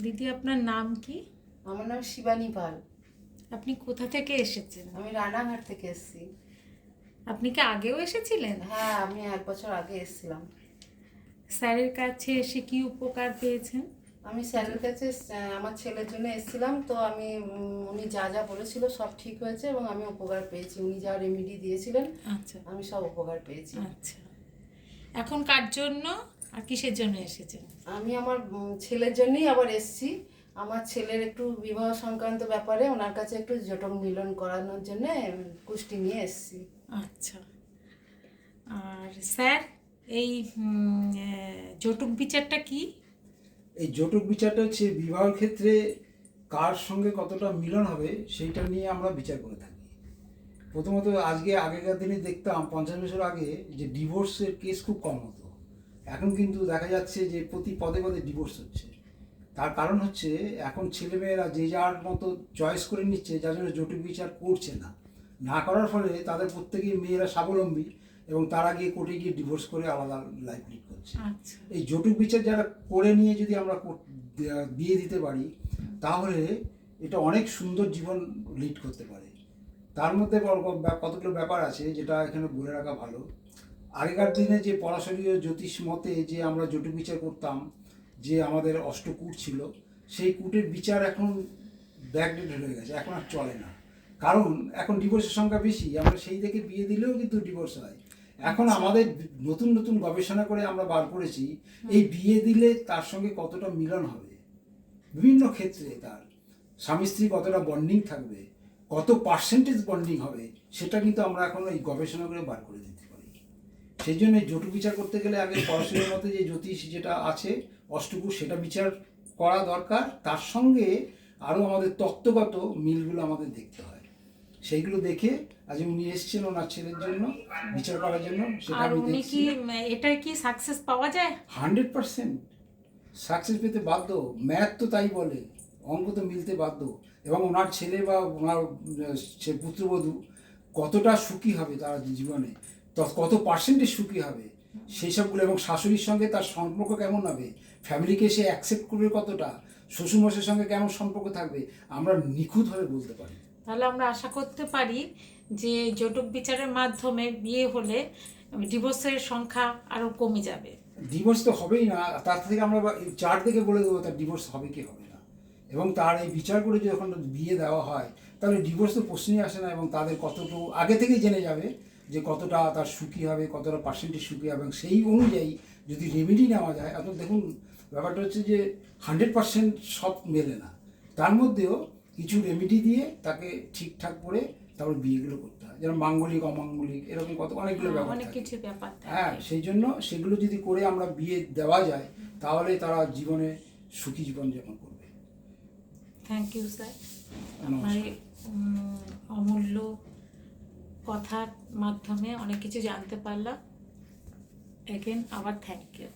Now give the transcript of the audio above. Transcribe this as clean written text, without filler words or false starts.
দিদি, আপনার নাম কি? আমার নাম শিবানী পাল। আপনি কোথা থেকে এসেছেন? আমি রানাঘাট থেকে এসেছি। আপনি কি আগেও এসেছিলেন? হ্যাঁ, আমি 1 বছর আগে এসেছিলাম। স্যারের কাছে এসে কি উপকার পেয়েছেন? আমি স্যারের কাছে আমার ছেলের জন্য এসেছিলাম, তো আমি উনি যা যা বলেছিল সব ঠিক হয়েছে এবং আমি উপকার পেয়েছি। উনি যা রেমেডি দিয়েছিলেন আচ্ছা আমি সব উপকার পেয়েছি। আচ্ছা। এখন কার জন্য আর কিসের জন্য এসেছেন? আমি আমার ছেলের জন্যই আবার এসেছি। আমার ছেলের একটু বিবাহ সংক্রান্ত ব্যাপারে ওনার কাছে একটু জটক মিলন করানোর জন্য কুষ্টি নিয়ে এসেছি। আচ্ছা। আর স্যার, এই জটুক বিচারটা কি? এই জটক বিচারটা হচ্ছে বিবাহের ক্ষেত্রে কার সঙ্গে কতটা মিলন হবে সেইটা নিয়ে আমরা বিচার করে থাকি। প্রথমত আগেকার দিনে দেখতাম 50 বছর আগে যে ডিভোর্সের কেস খুব কম হতো। এখন কিন্তু দেখা যাচ্ছে যে প্রতি পদে পদে ডিভোর্স হচ্ছে। তার কারণ হচ্ছে এখন ছেলেমেয়েরা যে যার মতো চয়েস করে নিচ্ছে, যার জন্য জটিল বিচার করছে না। না করার ফলে তাদের প্রত্যেকেই মেয়েরা স্বাবলম্বী এবং তারা গিয়ে কোর্টে গিয়ে ডিভোর্স করে আলাদা লাইফ লিড করছে। আচ্ছা। এই জটিল বিচার যারা করে নিয়ে যদি আমরা বিয়ে দিতে পারি, তাহলে এটা অনেক সুন্দর জীবন লিড করতে পারে। তার মধ্যে কতগুলো ব্যাপার আছে যেটা এখানে বলে রাখা ভালো। আগেকার দিনে যে পরাশরীয় জ্যোতিষ মতে যে আমরা জটিল বিচার করতাম, যে আমাদের অষ্টকূট ছিল, সেই কূটের বিচার এখন ব্যাকডেটেড হয়ে গেছে, এখন আর চলে না। কারণ এখন ডিভোর্সের সংখ্যা বেশি, আমরা সেই থেকে বিয়ে দিলেও কিন্তু ডিভোর্স হয়। এখন আমাদের নতুন নতুন গবেষণা করে আমরা বার করেছি এই বিয়ে দিলে তার সঙ্গে কতটা মিলন হবে, বিভিন্ন ক্ষেত্রে তার স্বামী স্ত্রী কতটা বন্ডিং থাকবে, কত পার্সেন্টেজ বন্ডিং হবে, সেটা কিন্তু আমরা এখন এই গবেষণা করে বার করে দিতে পারি। সেই জন্য জটু বিচার করতে গেলে আগে পড়াশোনার মধ্যে যে জ্যোতিষ যেটা আছে অষ্টকূট, সেটা বিচার করা দরকার। তার সঙ্গে আরও আমাদের তত্ত্বগত মিলগুলো আমাদের দেখতে হয়। সেইগুলো দেখে আজ উনি এসেছেন ওনার ছেলের জন্য বিচার করার জন্য, সেটা আর আমি উনি দেখছি। কি এটা কি সাকসেস পাওয়া যায়? 100% সাকসেস পেতে বাধ্য। ম্যাথ তো তাই বলে, অঙ্ক তো মিলতে বাধ্য। এবং ওনার ছেলে বা ওনার পুত্রবধূ কতটা সুখী হবে তার জীবনে, কত পার্সেন্টেজ সুখী হবে সেই সবগুলো, এবং শাশুড়ির সঙ্গে তার সম্পর্ক কেমন হবে, ফ্যামিলিকে সে অ্যাকসেপ্ট করবে কতটা, শ্বশুরমশাইয়ের সঙ্গে কেমন সম্পর্ক থাকবে, আমরা নিখুঁতভাবে বলতে পারি। তাহলে আমরা আশা করতে পারি যে জটক বিচারের মাধ্যমে বিয়ে হলে ডিভোর্সের সংখ্যা আরও কমে যাবে। ডিভোর্স তো হবেই না, তার থেকে আমরা চার থেকে বলে দেবো তার ডিভোর্স হবে কি হবে না। এবং তার এই বিচার করে যখন বিয়ে দেওয়া হয় তাহলে ডিভোর্স তো প্রশ্নই আসে না, এবং তাদের কতটুকু আগে থেকেই জেনে যাবে যে কতটা তার সুখী হবে, কতটা পার্সেন্টেজ সুখী হবে, এবং সেই অনুযায়ী যদি রেমেডি নেওয়া যায়। এখন দেখুন, ব্যাপারটা হচ্ছে যে 100% সব মেলে না, তার মধ্যেও কিছু রেমেডি দিয়ে তাকে ঠিকঠাক করে তারপর বিয়েগুলো করতে হয়, যেমন মাঙ্গলিক অমাঙ্গলিক এরকম অনেকগুলো ব্যাপার অনেক থাকে। কিছু ব্যাপার থাকে। হ্যাঁ, সেই জন্য সেগুলো যদি করে আমরা বিয়ে দেওয়া যায় তাহলে তারা জীবনে সুখী জীবনযাপন করবে। থ্যাংক ইউ স্যার, আপনার এই অমূল্য কথার মাধ্যমে অনেক কিছু জানতে পারলাম। এগেন আবার থ্যাংক ইউ।